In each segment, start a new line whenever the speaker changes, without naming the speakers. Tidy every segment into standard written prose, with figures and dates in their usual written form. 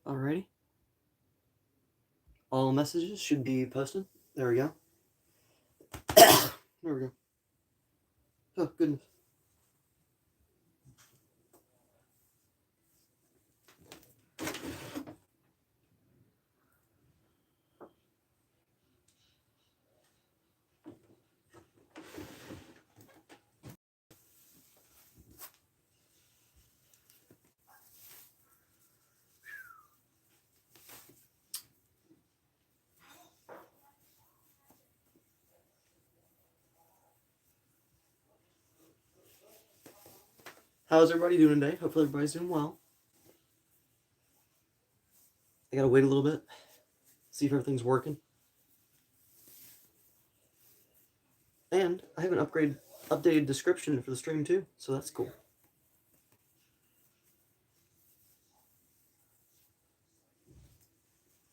Alrighty. All messages should be posted. There we go. There we go. Oh, goodness. How's everybody doing today? Hopefully everybody's doing well. I gotta wait a little bit, see if everything's working. And I have an updated description for the stream too, so that's cool.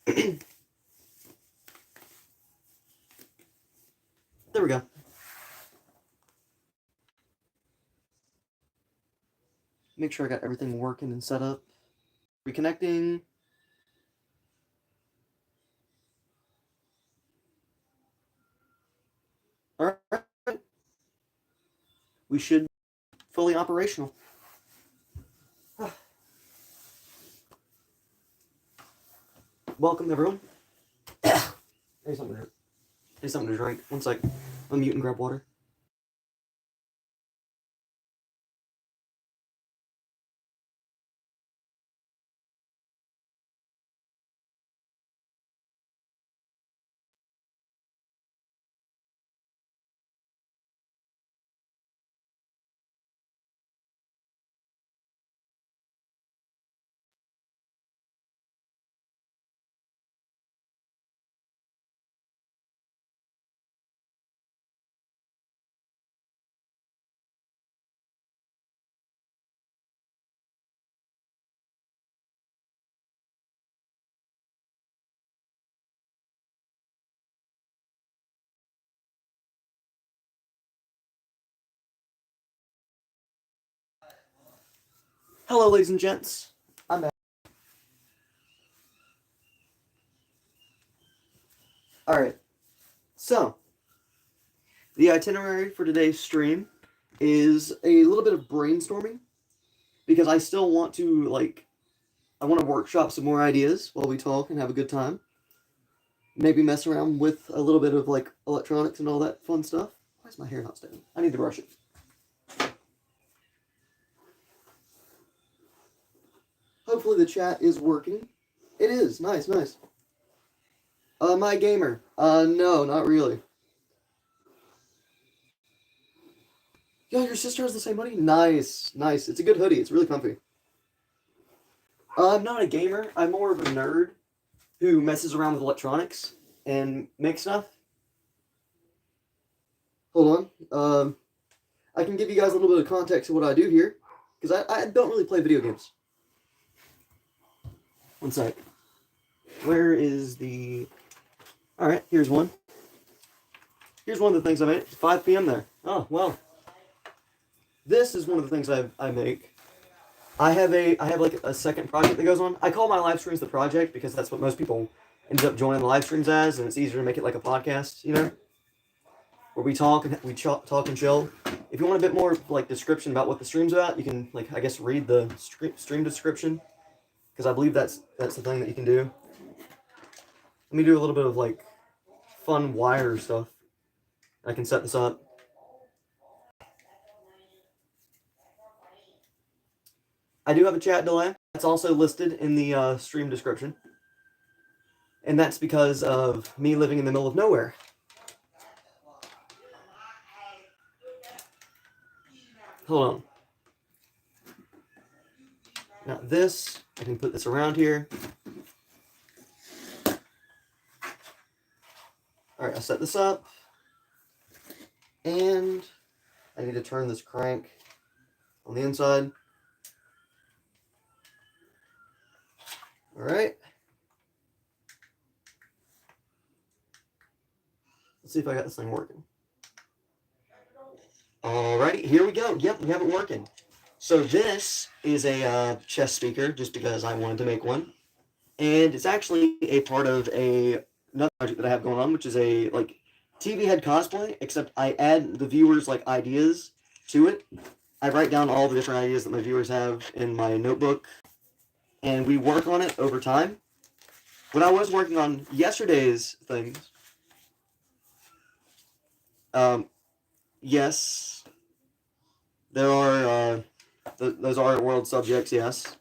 There we go. Make sure I got everything working and set up. Reconnecting. All right. We should be fully operational. Welcome, everyone. Here's something to drink. One sec. I'll mute and grab water. Hello, ladies and gents. I'm back. Alright. So, the itinerary for today's stream is a little bit of brainstorming because I still want to, I want to workshop some more ideas while we talk and have a good time. Maybe mess around with a little bit of, electronics and all that fun stuff. Why is my hair not staying? I need to brush it. Hopefully the chat is working. It is. Nice, nice. My gamer. No, not really. Yo, your sister has the same hoodie? Nice, nice. It's a good hoodie. It's really comfy. I'm not a gamer. I'm more of a nerd who messes around with electronics and makes stuff. Hold on. I can give you guys a little bit of context of what I do here, because I don't really play video games. One sec. Where is the... Alright, here's one. Here's one of the things I made. It's 5 p.m. there. Oh, well. This is one of the things I make. I have like a second project that goes on. I call my live streams the project because that's what most people end up joining the live streams as, and it's easier to make it like a podcast, you know, where we talk and talk and chill. If you want a bit more like description about what the stream's about, you can I guess read the stream description, because I believe that's the thing that you can do. Let me do a little bit of fun wire stuff. I can set this up. I do have a chat delay. That's also listed in the stream description. And that's because of me living in the middle of nowhere. Hold on. Now this, I can put this around here. Alright, I set this up. And I need to turn this crank on the inside. Alright. Let's see if I got this thing working. Alrighty, here we go. Yep, we have it working. So this is a chest speaker, just because I wanted to make one. and it's actually a part of another project that I have going on, which is a like TV head cosplay. Except I add the viewers like ideas to it. I write down all the different ideas that my viewers have in my notebook, and we work on it over time. When I was working on yesterday's things, yes, there are those are world subjects, yes,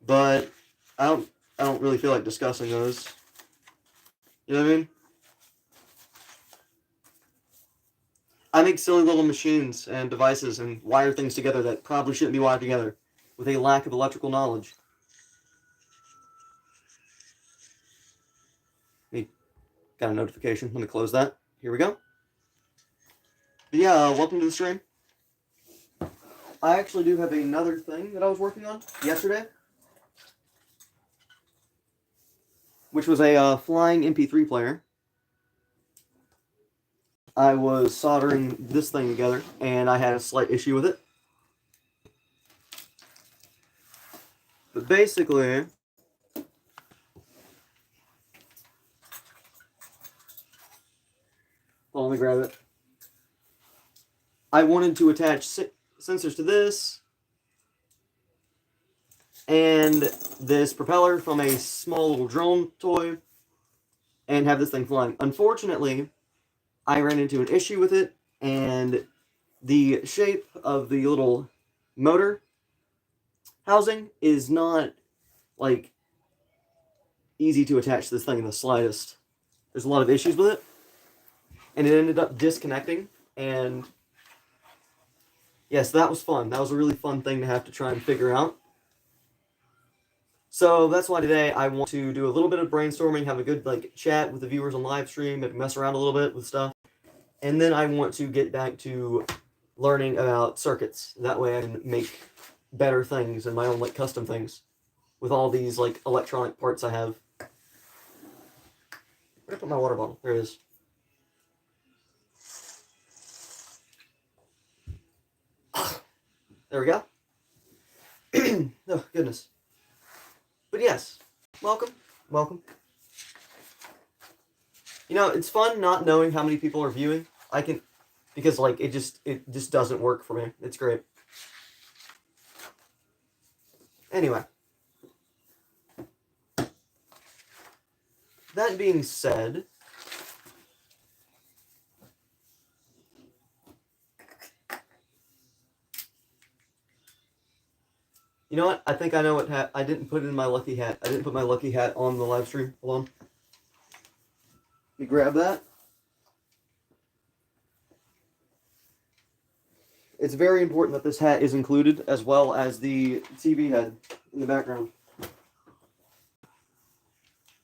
but I don't I don't really feel like discussing those. You know what I mean? I make silly little machines and devices and wire things together that probably shouldn't be wired together with a lack of electrical knowledge. We got a notification. Let me close that. Here we go. But yeah, welcome to the stream. I actually do have another thing that I was working on yesterday, which was a flying MP3 player. I was soldering this thing together, and I had a slight issue with it. But basically, let me grab it. I wanted to attach sensors to this, and this propeller from a small little drone toy, and have this thing flying. Unfortunately, I ran into an issue with it, and the shape of the little motor housing is not, like, easy to attach to this thing in the slightest. There's a lot of issues with it, and it ended up disconnecting, and yes, that was fun. That was a really fun thing to have to try and figure out. So that's why today I want to do a little bit of brainstorming, have a good like chat with the viewers on live stream, maybe mess around a little bit with stuff. And then I want to get back to learning about circuits. That way I can make better things and my own like custom things with all these like electronic parts I have. Where'd I put my water bottle? There it is. There we go. Oh, goodness. But yes, welcome. Welcome. You know, it's fun not knowing how many people are viewing. Because like it just doesn't work for me. It's great. Anyway. That being said, you know what? I think I know what hat. I didn't put it in my lucky hat. I didn't put my lucky hat on the live stream. Hold on. Let me grab that. It's very important that this hat is included, as well as the TV head in the background.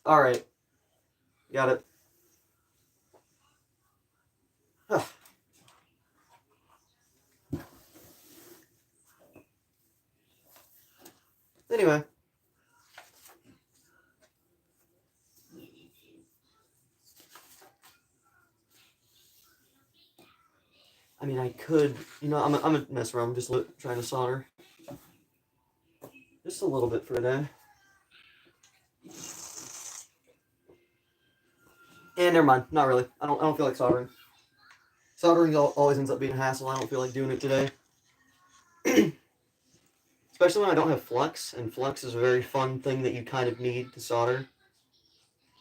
Alright. Got it. Anyway. I mean, I could, you know, I'm gonna mess around. I'm just trying to solder. Just a little bit for today. And never mind. Not really. I don't feel like soldering. Soldering always ends up being a hassle. I don't feel like doing it today. Especially when I don't have flux, and flux is a very fun thing that you kind of need to solder.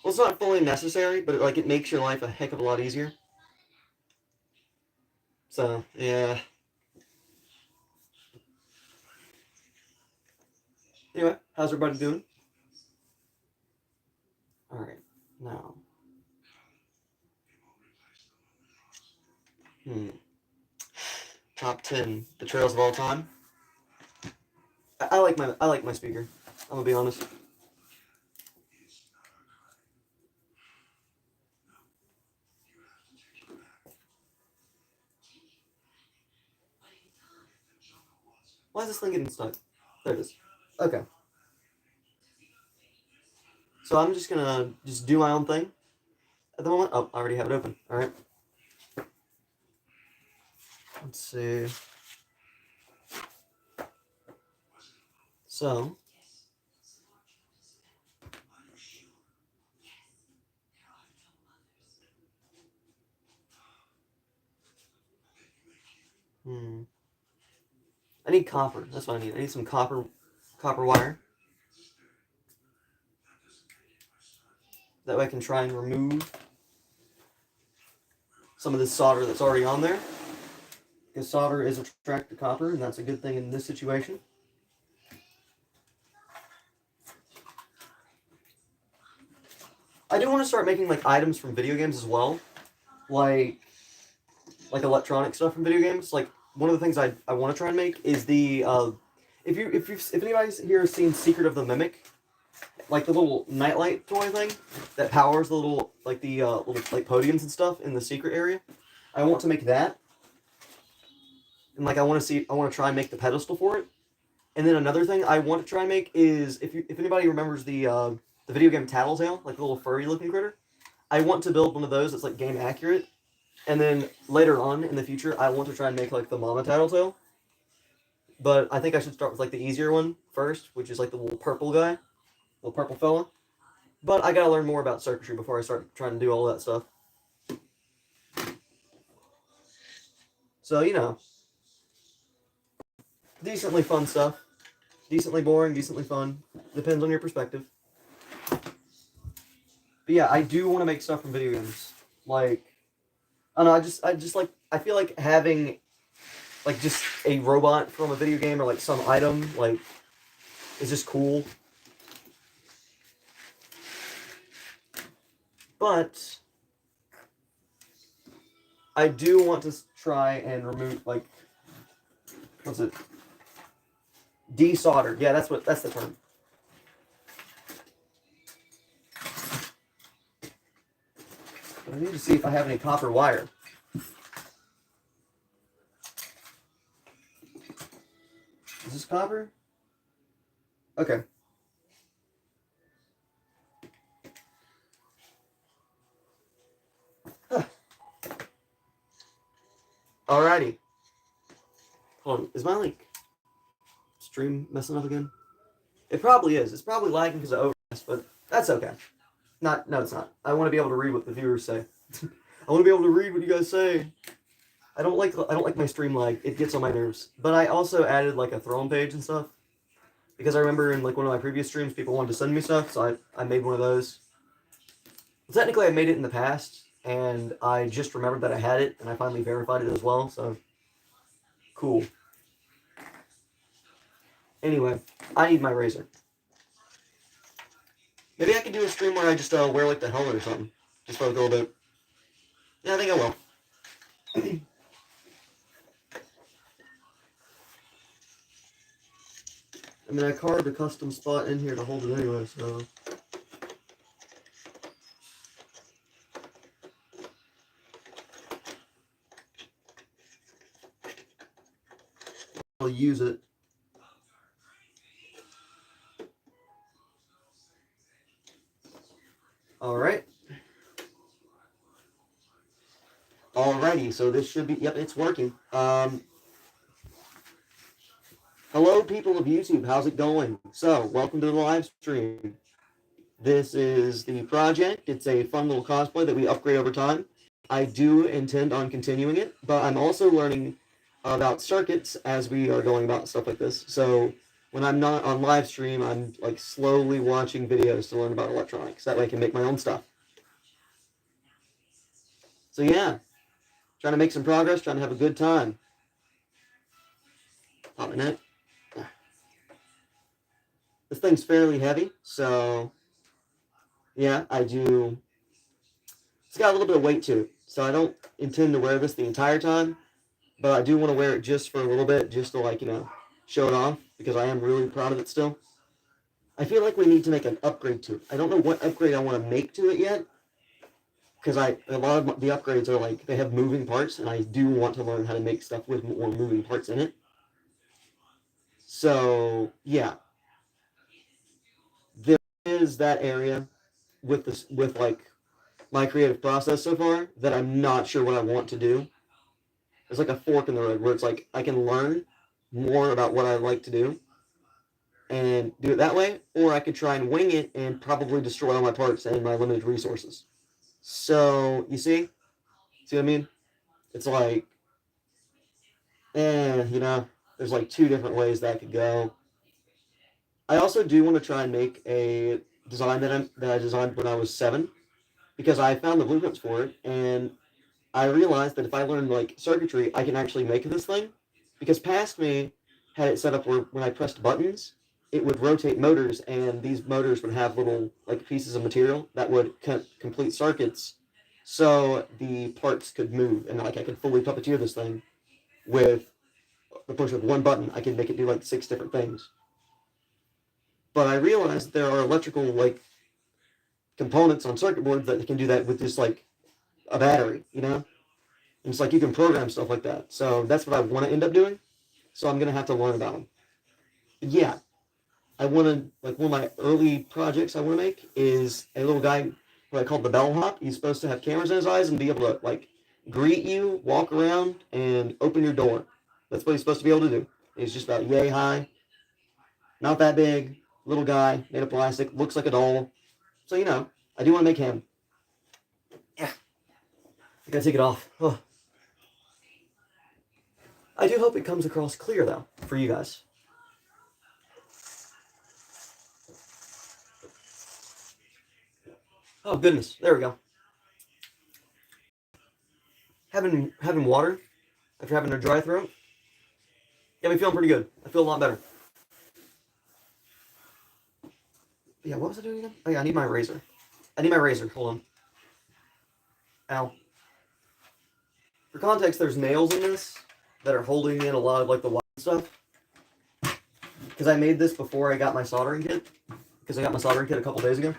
Well, it's not fully necessary, but it makes your life a heck of a lot easier. So, yeah. Anyway, how's everybody doing? Alright, now. Top 10 betrayals of all time. I like my speaker. I'm gonna be honest. Why is this thing getting stuck? There it is. Okay. So I'm just gonna do my own thing at the moment. Oh, I already have it open. Alright. Let's see. So, need copper. That's what I need. I need some copper wire. That way I can try and remove some of this solder that's already on there. Because solder is attracted to copper, and that's a good thing in this situation. I do want to start making like items from video games as well, like electronic stuff from video games. Like one of the things I want to try and make is the if anybody here has seen Secret of the Mimic, like the little nightlight toy thing that powers the little little like podiums and stuff in the secret area. I want to make that, and like I want to try and make the pedestal for it. And then another thing I want to try and make is if anybody remembers the video game Tattletale, like the little furry looking critter, I want to build one of those that's like game accurate. And then later on in the future, I want to try and make like the Mama Tattletale. But I think I should start with like the easier one first, which is like the little purple guy, little purple fella. But I gotta learn more about circuitry before I start trying to do all that stuff. So, you know, decently fun stuff. Decently boring, decently fun. Depends on your perspective. But yeah, I do want to make stuff from video games. Like, I don't know, I feel like having like just a robot from a video game or like some item like is just cool. But I do want to try and remove like what's it? Desolder. Yeah, that's the term. But I need to see if I have any copper wire. Is this copper? Okay. Huh. Alrighty. Hold on. Is my stream messing up again? It probably is. It's probably lagging because of overcast, but that's okay. No, it's not. I want to be able to read what the viewers say. I want to be able to read what you guys say. I don't like my stream lag. It gets on my nerves. But I also added like a throw page and stuff because I remember in like one of my previous streams people wanted to send me stuff, so I made one of those. Well, technically, I made it in the past, and I just remembered that I had it, and I finally verified it as well. So cool. Anyway, I need my razor. Maybe I could do a stream where I just wear like the helmet or something, just for a little bit. Yeah, I think I will. I mean, I carved a custom spot in here to hold it anyway, so. I'll use it. Alright. Alrighty, so this should be, yep, it's working. Hello, people of YouTube, how's it going? So, welcome to the live stream. This is the project. It's a fun little cosplay that we upgrade over time. I do intend on continuing it, but I'm also learning about circuits as we are going about stuff like this. So, when I'm not on live stream, I'm like slowly watching videos to learn about electronics. That way I can make my own stuff. So yeah, trying to make some progress, trying to have a good time. Pop my neck. This thing's fairly heavy, so yeah, I do. It's got a little bit of weight to it, so I don't intend to wear this the entire time, but I do want to wear it just for a little bit, just to like, you know, show it off, because I am really proud of it still. I feel like we need to make an upgrade to it. I don't know what upgrade I want to make to it yet, because a lot of the upgrades are like, they have moving parts, and I do want to learn how to make stuff with more moving parts in it. So, yeah. There is that area with like my creative process so far that I'm not sure what I want to do. There's like a fork in the road where it's like I can learn more about what I like to do and do it that way, or I could try and wing it and probably destroy all my parts and my limited resources. So, you see what I mean? It's like, you know, there's like 2 different ways that could go. I also do want to try and make a design that I designed when I was 7, because I found the blueprints for it, and I realized that if I learn like circuitry, I can actually make this thing. Because past me had it set up where when I pressed buttons, it would rotate motors, and these motors would have little like pieces of material that would complete circuits, so the parts could move, and like I could fully puppeteer this thing with the push of one button. I can make it do like 6 different things. But I realized there are electrical like components on circuit boards that can do that with just like a battery, you know? And it's like you can program stuff like that. So that's what I want to end up doing. So I'm gonna have to learn about them. But yeah, I want to like one of my early projects I want to make is a little guy who I call the bellhop. He's supposed to have cameras in his eyes and be able to like greet you, walk around, and open your door. That's what he's supposed to be able to do. He's just about yay high, not that big, little guy made of plastic, looks like a doll. So I do want to make him. Yeah, I gotta take it off. Oh. I do hope it comes across clear though for you guys. Oh goodness, there we go. Having water after having a dry throat got me feeling pretty good. I feel a lot better. But yeah, what was I doing again? Oh yeah, I need my razor. Hold on. Ow. For context, there's nails in this that are holding in a lot of like the white stuff. Because I made this before I got my soldering kit. Because I got my soldering kit a couple days ago.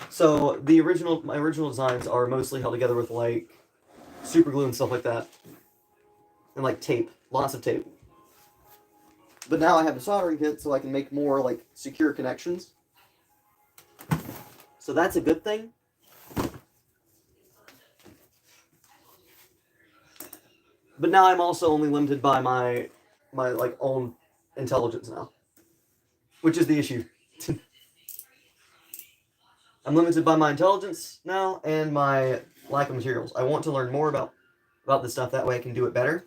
So my original designs are mostly held together with like super glue and stuff like that. And like tape. Lots of tape. But now I have a soldering kit so I can make more like secure connections. So that's a good thing. But now I'm also only limited by my like own intelligence now. Which is the issue. I'm limited by my intelligence now and my lack of materials. I want to learn more about this stuff, that way I can do it better.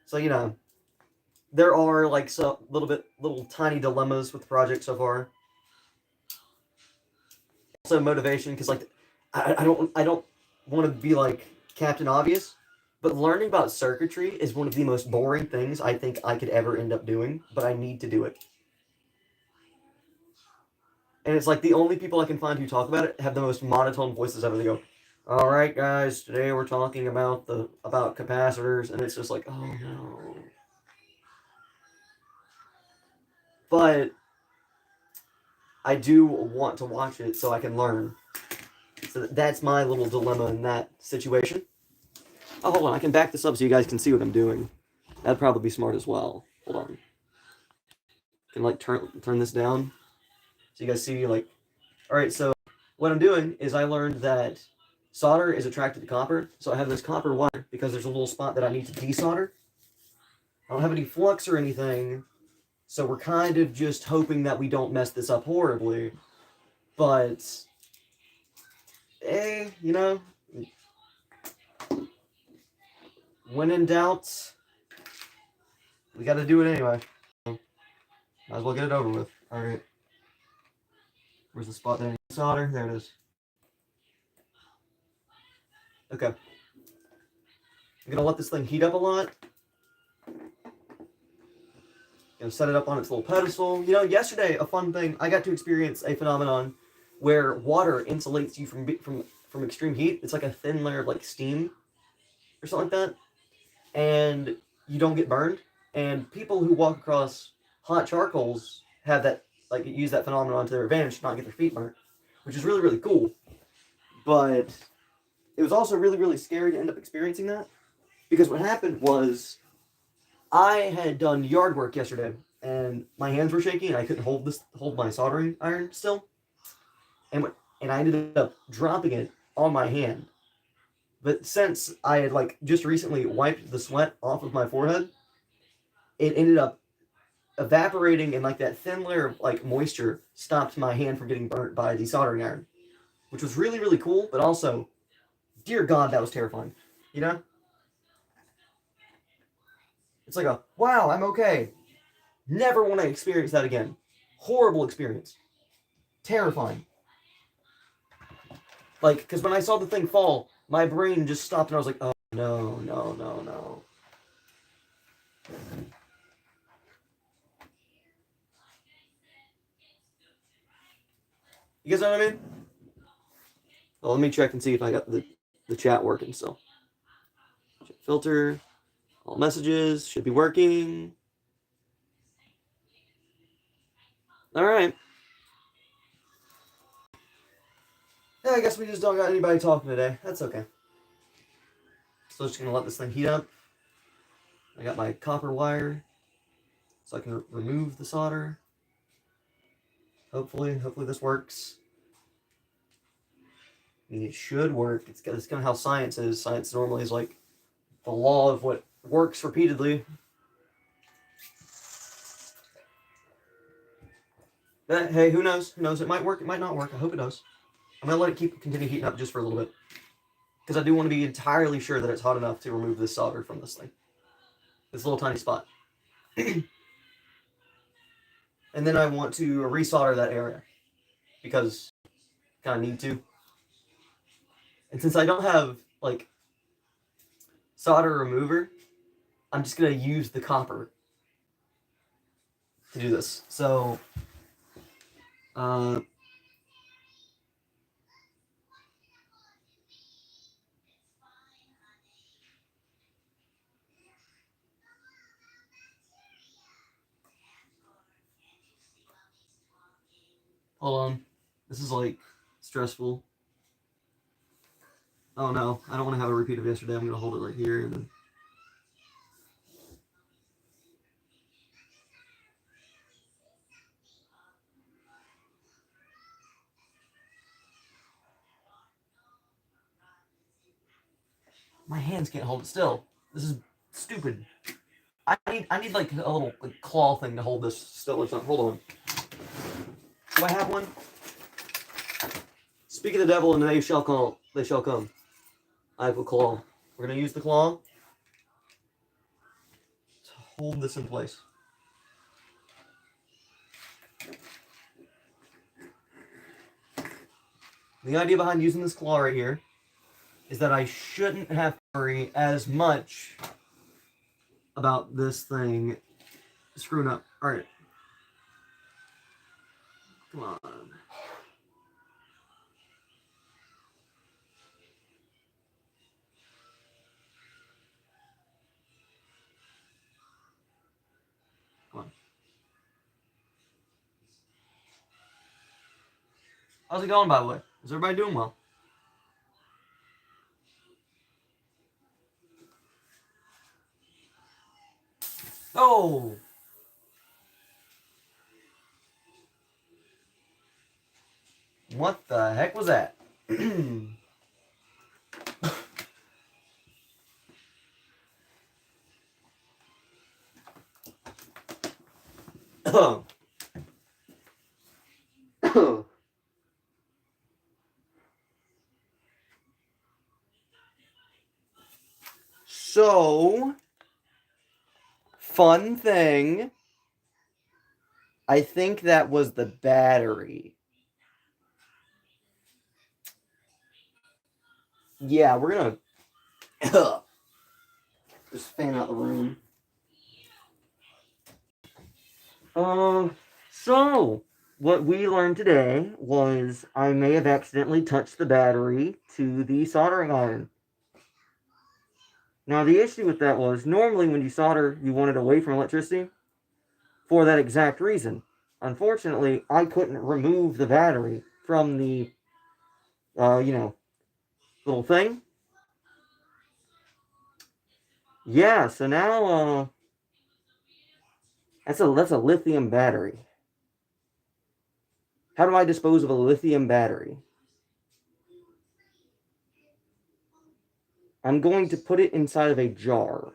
So there are like little tiny dilemmas with the project so far. Also motivation, because like I don't want to be like Captain Obvious, but learning about circuitry is one of the most boring things I think I could ever end up doing, but I need to do it. And it's like the only people I can find who talk about it have the most monotone voices ever. They go, "All right, guys, today we're talking about capacitors," and it's just like, oh no. But I do want to watch it so I can learn. So that's my little dilemma in that situation. Oh, hold on, I can back this up so you guys can see what I'm doing. That'd probably be smart as well. Hold on. Can like turn this down so you guys see like. All right, so what I'm doing is I learned that solder is attracted to copper, so I have this copper wire because there's a little spot that I need to desolder. I don't have any flux or anything, so we're kind of just hoping that we don't mess this up horribly. But, when in doubt, we gotta do it anyway. Might as well get it over with. Alright. Where's the spot that I need to solder? There it is. Okay. I'm gonna let this thing heat up a lot. Gonna set it up on its little pedestal. Yesterday, a fun thing, I got to experience a phenomenon where water insulates you from extreme heat. It's like a thin layer of like steam or something like that. And you don't get burned. And people who walk across hot charcoals have that, like, use that phenomenon to their advantage to not get their feet burnt, which is really, really cool. But it was also really, really scary to end up experiencing that, because what happened was I had done yard work yesterday, and my hands were shaking, and I couldn't hold my soldering iron still, and I ended up dropping it on my hand. But since I had like just recently wiped the sweat off of my forehead, it ended up evaporating, and like that thin layer of like moisture stopped my hand from getting burnt by the soldering iron, which was really, really cool. But also, dear God, that was terrifying. It's like a, wow, I'm okay. Never want to experience that again. Horrible experience. Terrifying. Like, because when I saw the thing fall, my brain just stopped and I was like, oh, no, no, no, no. You guys know what I mean? Well, let me check and see if I got the chat working still. Chat filter. All messages should be working. All right. Yeah, I guess we just don't got anybody talking today. That's okay. So I'm just going to let this thing heat up. I got my copper wire so I can remove the solder. Hopefully this works. I mean, it should work. It's kind of how science is. Science normally is like the law of what works repeatedly. But hey, who knows? Who knows? It might work. It might not work. I hope it does. I'm gonna let it continue heating up just for a little bit, because I do want to be entirely sure that it's hot enough to remove this solder from this thing, this little tiny spot. And then I want to resolder that area because I kind of need to. And since I don't have like solder remover, I'm just gonna use the copper to do this. So, hold on. This is like stressful. Oh no, I don't want to have a repeat of yesterday. I'm gonna hold it right here and then. My hands can't hold it still. This is stupid. I need like a little like, claw thing to hold this still or something. Hold on. Do I have one? Speak of the devil, and they shall come. I have a claw. We're gonna use the claw to hold this in place. The idea behind using this claw right here is that I shouldn't have to worry as much about this thing screwing up. All right. Come on. Come on. How's it going, by the way? Is everybody doing well? Oh! What the heck was that? So, fun thing. I think that was the battery. Yeah, we're gonna just fan out the room. So what we learned today was I may have accidentally touched the battery to the soldering iron. Now the issue with that was normally when you solder, you want it away from electricity for that exact reason. Unfortunately, I couldn't remove the battery from the, little thing. Yeah, so now, that's a lithium battery. How do I dispose of a lithium battery? I'm going to put it inside of a jar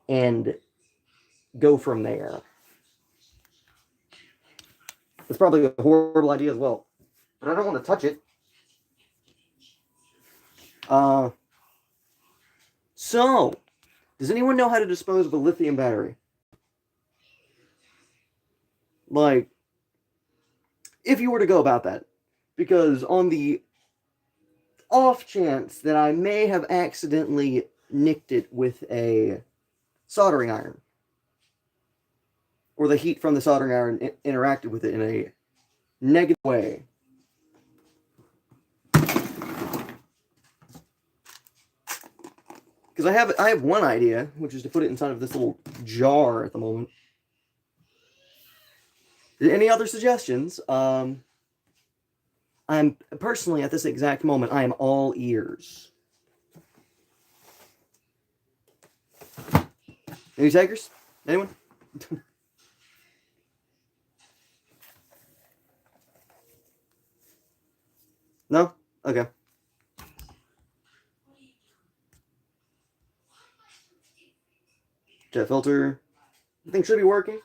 and go from there. It's probably a horrible idea as well, but I don't want to touch it. So Does anyone know how to dispose of a lithium battery? Like, if you were to go about that. Because on the off chance that I may have accidentally nicked it with a soldering iron, or the heat from the soldering iron interacted with it in a negative way, because I have one idea, which is to put it inside of this little jar at the moment. Any other suggestions? I'm personally at this exact moment, I am all ears. Any takers? Anyone? No? Okay. Jet filter. I think should be working.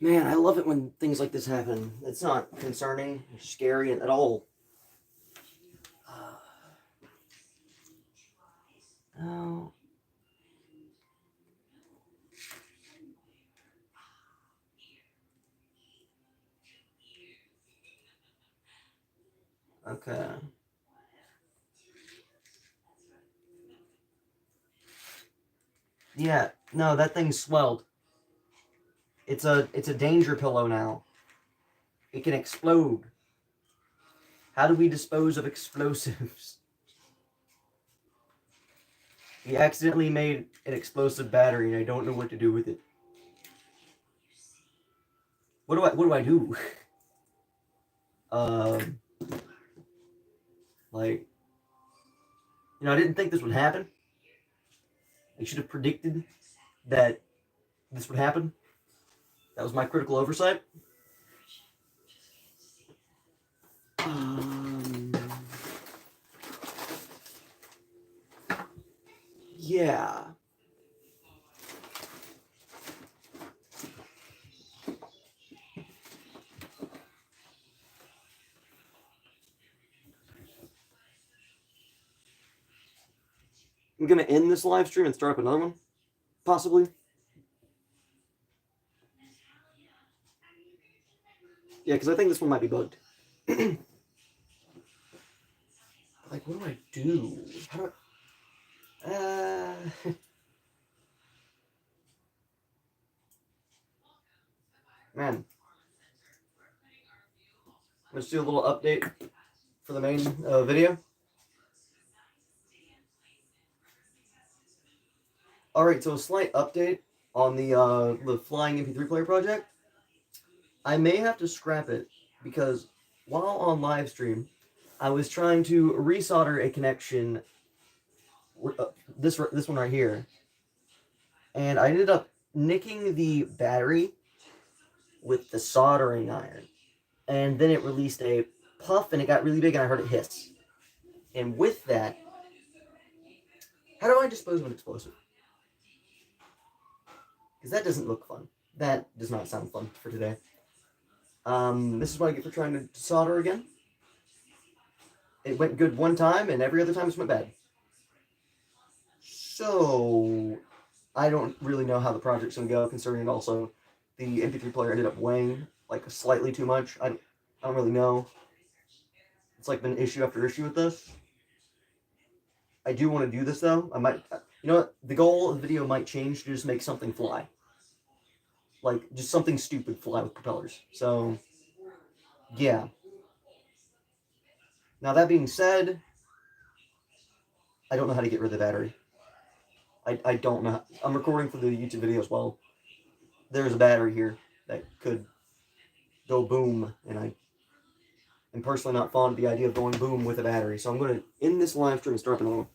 Man, I love it when things like this happen. It's not concerning or scary at all. Oh. Okay. Yeah, no, that thing swelled. It's a danger pillow now. It can explode. How do we dispose of explosives? He accidentally made an explosive battery and I don't know what to do with it. What do I do? Like, I didn't think this would happen. I should have predicted that this would happen. That was my critical oversight. Yeah. I'm going to end this live stream and start up another one, possibly. Yeah, because I think this one might be bugged. Like, what do I do? How do I... Man. Let's do a little update for the main video. Alright, so a slight update on the flying MP3 player project. I may have to scrap it because while on live stream, I was trying to resolder a connection, this one right here, and I ended up nicking the battery with the soldering iron, and then it released a puff and it got really big and I heard it hiss. And with that, how do I dispose of an explosive? Because that doesn't look fun. That does not sound fun for today. This is what I get for trying to solder again. It went good one time, and every other time it went bad. So, I don't really know how the project's going to go, considering also the MP3 player ended up weighing like slightly too much. I don't really know. It's like been issue after issue with this. I do want to do this though. I might, you know what? The goal of the video might change to just make something fly. Like, just something stupid fly with propellers. So, yeah. Now, that being said, I don't know how to get rid of the battery. I don't know. I'm recording for the YouTube video as well. There's a battery here that could go boom, and I am personally not fond of the idea of going boom with a battery. So I'm going to end this live stream and start another one.